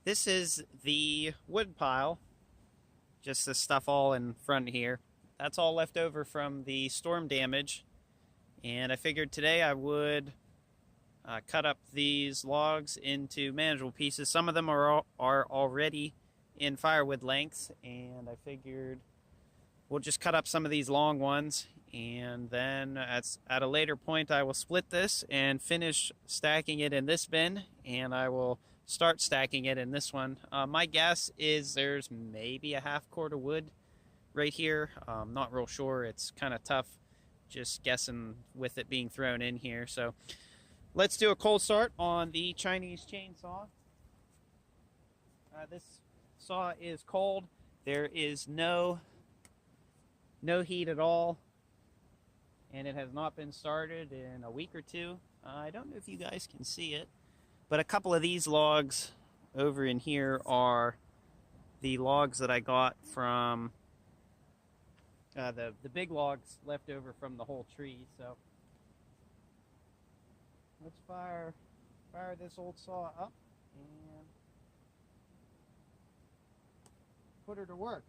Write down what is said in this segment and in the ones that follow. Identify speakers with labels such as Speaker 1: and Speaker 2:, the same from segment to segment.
Speaker 1: This is the wood pile, just the stuff all in front here. That's all left over from the storm damage, and I figured today I would cut up these logs into manageable pieces. Some of them are already in firewood lengths, and I figured we'll just cut up some of these long ones, and then at a later point I will split this and finish stacking it in this bin, and I will start stacking it in this one. My guess is there's maybe a half cord of wood right here. Not real sure. It's kind of tough just guessing with it being thrown in here. So let's do a cold start on the Chinese chainsaw. This saw is cold. There is no heat at all, and it has not been started in a week or two. I don't know if you guys can see it, but a couple of these logs over in here are the logs that I got from the big logs left over from the whole tree. So let's fire this old saw up and put her to work.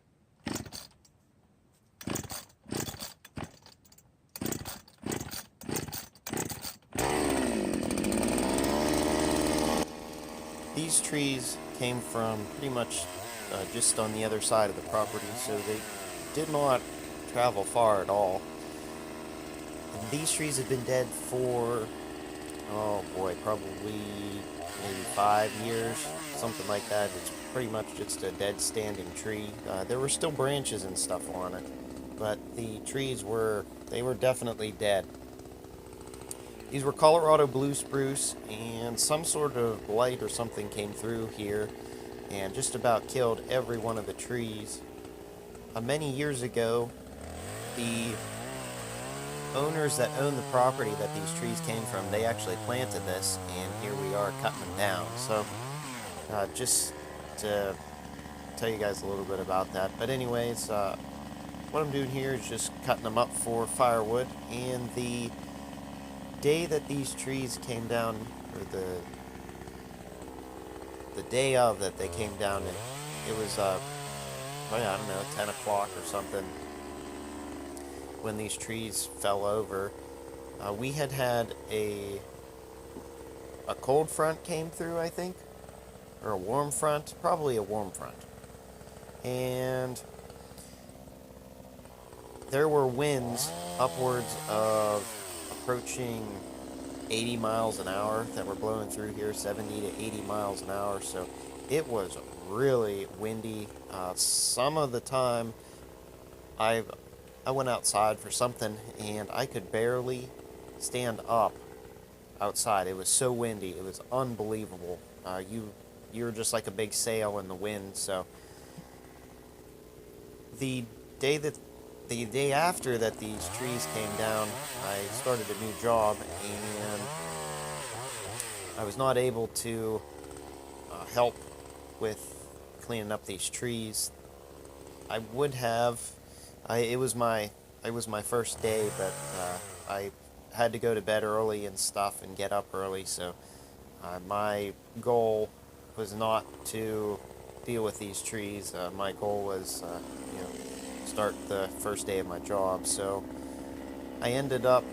Speaker 2: These trees came from pretty much just on the other side of the property, so they did not travel far at all. And these trees have been dead for, oh boy, probably maybe 5 years, something like that. It's pretty much just a dead standing tree. There were still branches and stuff on it, but the trees were definitely dead. These were Colorado blue spruce, and some sort of blight or something came through here and just about killed every one of the trees. Many years ago, the owners that owned the property that these trees came from, they actually planted this, and here we are cutting them down. So, just to tell you guys a little bit about that. But anyways, what I'm doing here is just cutting them up for firewood, and the day that these trees came down, or the day of that they came down, it was I don't know, 10 o'clock or something when these trees fell over. We had a cold front came through, I think, or a warm front, probably a warm front, and there were winds upwards of approaching 80 miles an hour that were blowing through here, 70 to 80 miles an hour. So it was really windy. Some of the time I went outside for something and I could barely stand up outside. It was so windy. It was unbelievable. You were just like a big sail in the wind. So the day after that these trees came down, I started a new job, and I was not able to help with cleaning up these trees. I would have. It was my first day, but I had to go to bed early and stuff and get up early. So my goal was not to deal with these trees. My goal was, start the first day of my job. So I ended up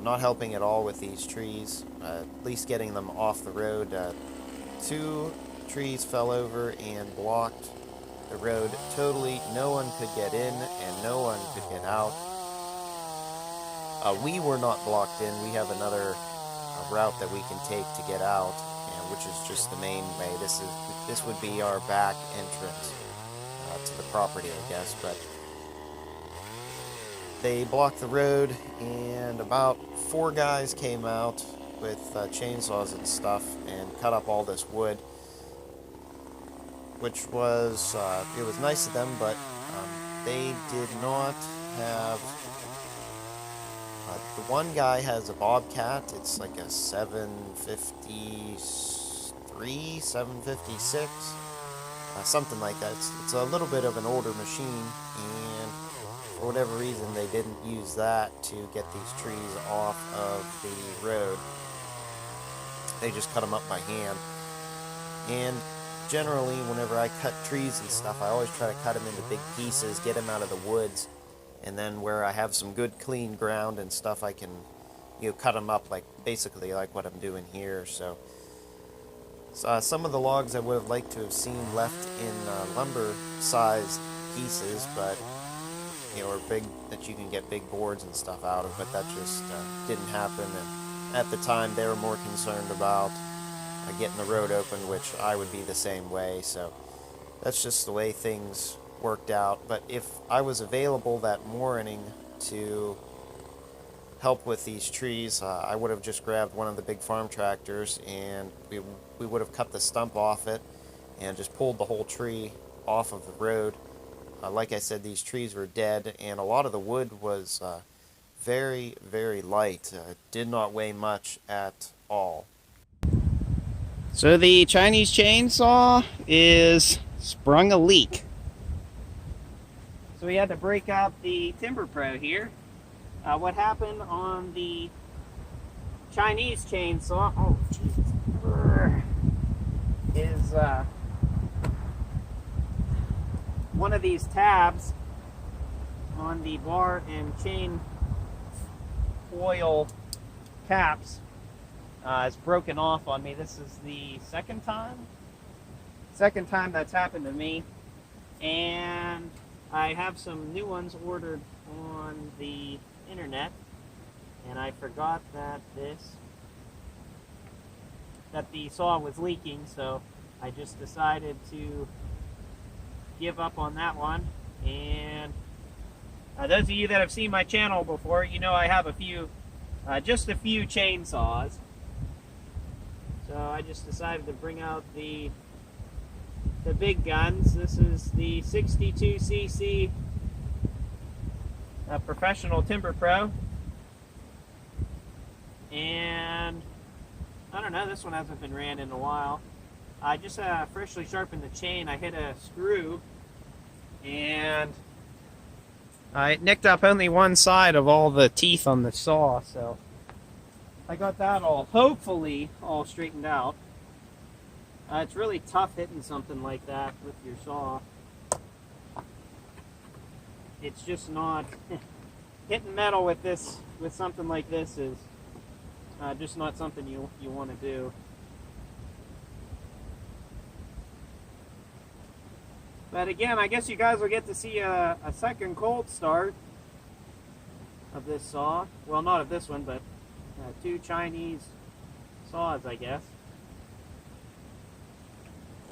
Speaker 2: not helping at all with these trees, at least getting them off the road. 2 trees fell over and blocked the road totally. No one could get in and no one could get out. We were not blocked in. We have another route that we can take to get out, and which is just the main way. This would be our back entrance to the property, I guess, but they blocked the road, and about 4 guys came out with chainsaws and stuff and cut up all this wood, which was, it was nice of them, but they did not have, the one guy has a Bobcat. It's like a 753, 756, something like that. It's a little bit of an older machine, and for whatever reason they didn't use that to get these trees off of the road. They just cut them up by hand. And generally, whenever I cut trees and stuff, I always try to cut them into big pieces, get them out of the woods, and then where I have some good clean ground and stuff, I can, cut them up like basically like what I'm doing here. So some of the logs I would have liked to have seen left in lumber-sized pieces, but or big that you can get big boards and stuff out of, but that just didn't happen. And at the time, they were more concerned about getting the road open, which I would be the same way. So that's just the way things worked out. But if I was available that morning to help with these trees, I would have just grabbed one of the big farm tractors, and we would have cut the stump off it and just pulled the whole tree off of the road. Like I said, these trees were dead, and a lot of the wood was very, very light. Did not weigh much at all.
Speaker 1: So the Chinese chainsaw is sprung a leak. So we had to break out the TIMBERPRO here. What happened on the Chinese chainsaw, oh Jesus, is one of these tabs on the bar and chain coil caps is broken off on me. This is the second time that's happened to me, and I have some new ones ordered on the internet, and I forgot that the saw was leaking, so I just decided to give up on that one. And those of you that have seen my channel before, you know I have just a few chainsaws. So I just decided to bring out the big guns. This is the 62cc professional TIMBERPRO, and I don't know, this one hasn't been ran in a while. I just freshly sharpened the chain. I hit a screw and I nicked up only one side of all the teeth on the saw, so I got that hopefully all straightened out. It's really tough hitting something like that with your saw. It's just not hitting metal with something like this is just not something you want to do. But again, I guess you guys will get to see a second cold start of this saw. Well, not of this one, but two Chinese saws, I guess,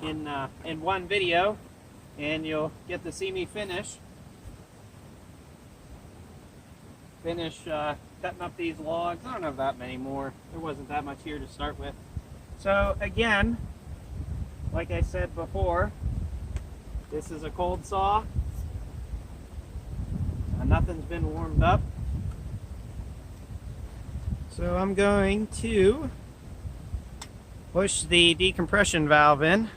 Speaker 1: in one video, and you'll get to see me finish cutting up these logs. I don't have that many more. There wasn't that much here to start with. So again, like I said before, this is a cold saw. Nothing's been warmed up. So I'm going to push the decompression valve in,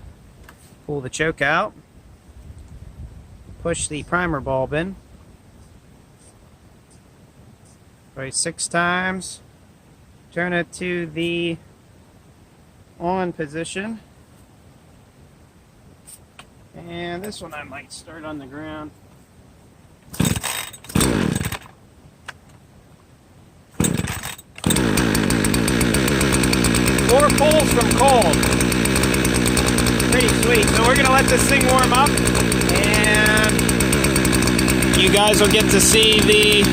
Speaker 1: pull the choke out, push the primer bulb in, probably 6 times, turn it to the on position, and this one I might start on the ground. 4 pulls from cold. Pretty sweet. So we're going to let this thing warm up, and you guys will get to see the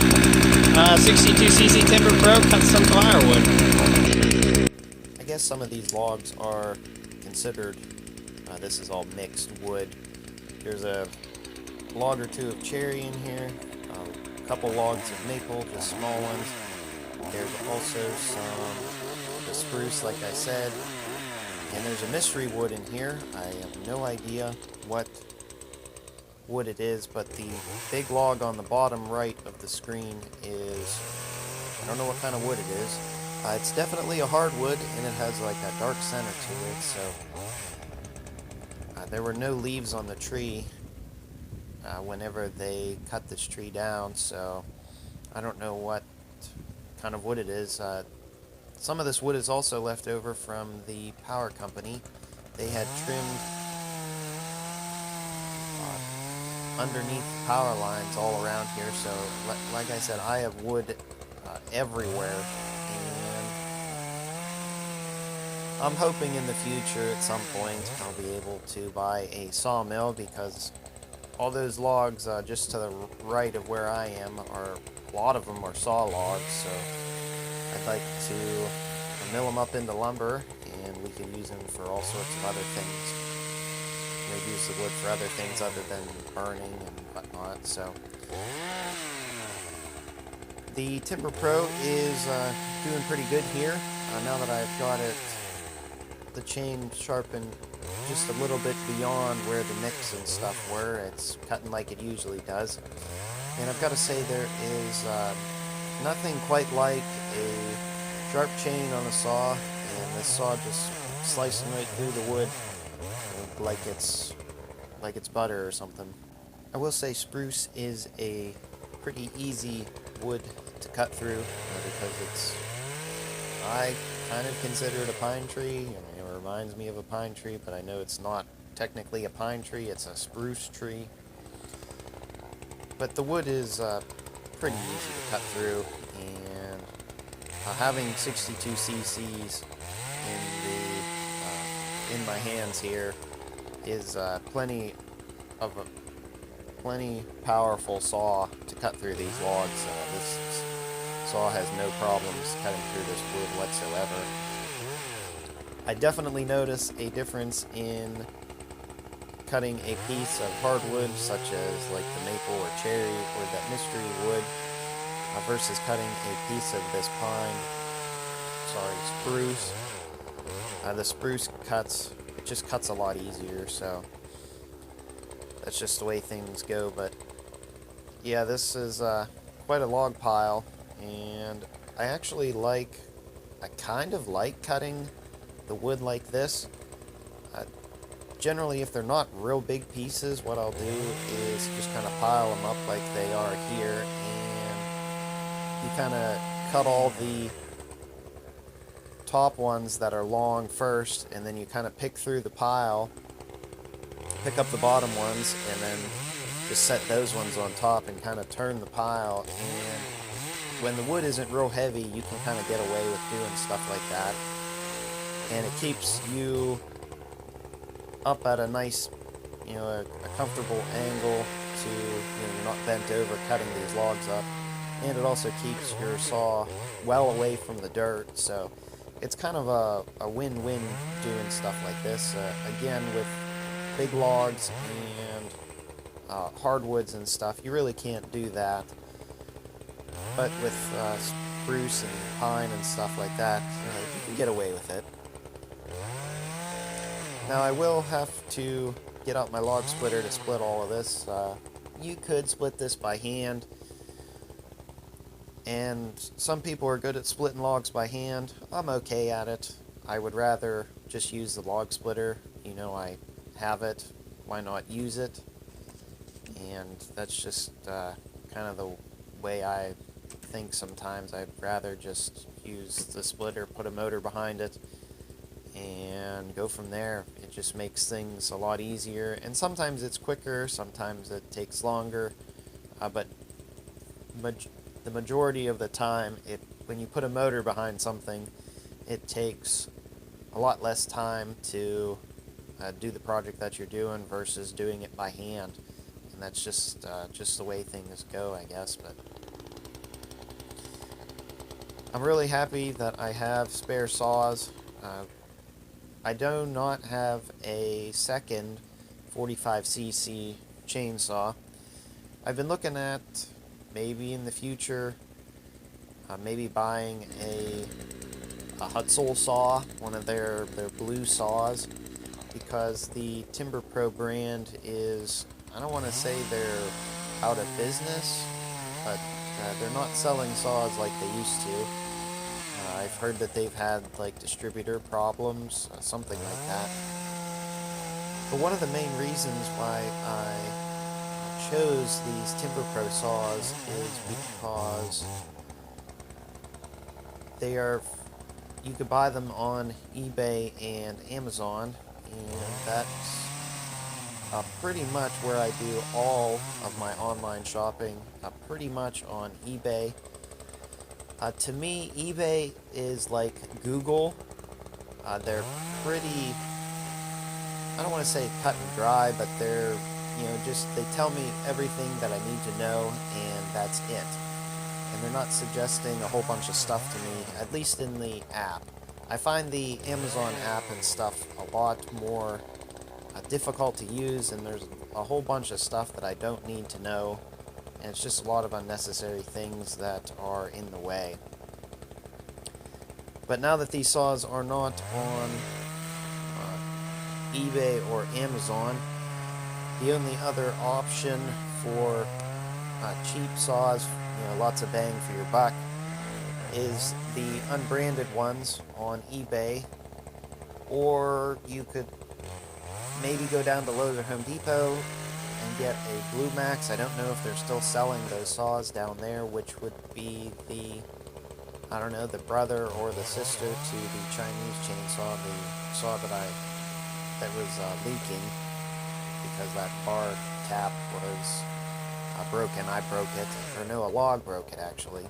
Speaker 1: 62cc TIMBERPRO cut some firewood.
Speaker 2: I guess some of these logs are considered, this is all mixed wood. There's a log or two of cherry in here, a couple logs of maple, just small ones. There's also some the spruce, like I said, and there's a mystery wood in here. I have no idea what wood it is, but the big log on the bottom right of the screen is, I don't know what kind of wood it is. It's definitely a hardwood, and it has like a dark center to it, so there were no leaves on the tree whenever they cut this tree down, so I don't know what kind of wood it is. Some of this wood is also left over from the power company. they had trimmed underneath power lines all around here. So, like I said, I have wood everywhere, and I'm hoping in the future at some point I'll be able to buy a sawmill, because all those logs just to the right of where I am a lot of them are saw logs, so I'd like to mill them up into lumber, and we could use them for all sorts of other things. Use the wood for other things other than burning and whatnot. So the TIMBERPRO is doing pretty good here. Now that I've got it, the chain sharpened just a little bit beyond where the nicks and stuff were. It's cutting like it usually does. And I've got to say, there is nothing quite like a sharp chain on a saw, and this saw just slicing right through the wood like it's butter or something. I will say spruce is a pretty easy wood to cut through, because I kind of consider it a pine tree. I mean, it reminds me of a pine tree, but I know it's not technically a pine tree, it's a spruce tree. But the wood is pretty easy to cut through, and having 62 cc's in my hands here is plenty powerful saw to cut through these logs. This saw has no problems cutting through this wood whatsoever. I definitely notice a difference in cutting a piece of hardwood, such as like the maple or cherry or that mystery wood, versus cutting a piece of this spruce. The spruce just cuts a lot easier, so that's just the way things go. But yeah, this is quite a log pile, and I kind of like cutting the wood like this. Generally, if they're not real big pieces, what I'll do is just kind of pile them up like they are here, and you kind of cut all the top ones that are long first, and then you kind of pick through the pile, pick up the bottom ones, and then just set those ones on top and kind of turn the pile. And when the wood isn't real heavy, you can kind of get away with doing stuff like that, and it keeps you up at a nice, a comfortable angle to, you're not bent over cutting these logs up, and it also keeps your saw well away from the dirt. So it's kind of a win-win doing stuff like this. Again, with big logs and hardwoods and stuff, you really can't do that. But with spruce and pine and stuff like that, you can get away with it. Now, I will have to get out my log splitter to split all of this. You could split this by hand, and some people are good at splitting logs by hand. I'm okay at it. I would rather just use the log splitter. I have it. Why not use it? And that's just kind of the way I think sometimes. I'd rather just use the splitter, put a motor behind it, and go from there. It just makes things a lot easier, and sometimes it's quicker, sometimes it takes longer, but the majority of the time, when you put a motor behind something, it takes a lot less time to do the project that you're doing versus doing it by hand. And that's just the way things go, I guess. But I'm really happy that I have spare saws. I do not have a second 45cc chainsaw. I've been looking at maybe in the future, maybe buying a Hutzel saw, one of their blue saws, because the TIMBERPRO brand is, I don't want to say they're out of business, but they're not selling saws like they used to. I've heard that they've had like distributor problems, something like that. But one of the main reasons why I chose these TIMBERPRO saws is because you could buy them on eBay and Amazon, and that's pretty much where I do all of my online shopping, pretty much on eBay. To me, eBay is like Google. They're pretty, I don't want to say cut and dry, but they're, just, they tell me everything that I need to know, and that's it. And they're not suggesting a whole bunch of stuff to me, at least in the app. I find the Amazon app and stuff a lot more difficult to use, and there's a whole bunch of stuff that I don't need to know, and it's just a lot of unnecessary things that are in the way. But now that these saws are not on eBay or Amazon, the only other option for cheap saws, lots of bang for your buck, is the unbranded ones on eBay, or you could maybe go down to Lowe's or Home Depot and get a Blue Max. I don't know if they're still selling those saws down there, which would be the, I don't know, the brother or the sister to the Chinese chainsaw, the saw that was leaking because that bar cap was broken. I broke it, or no, a log broke it actually.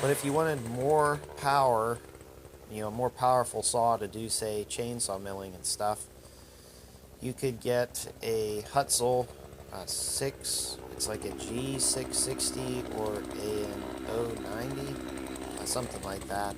Speaker 2: But if you wanted more power, a more powerful saw to do, say, chainsaw milling and stuff, you could get a Hutzel 6, it's like a G660 or an 090, something like that.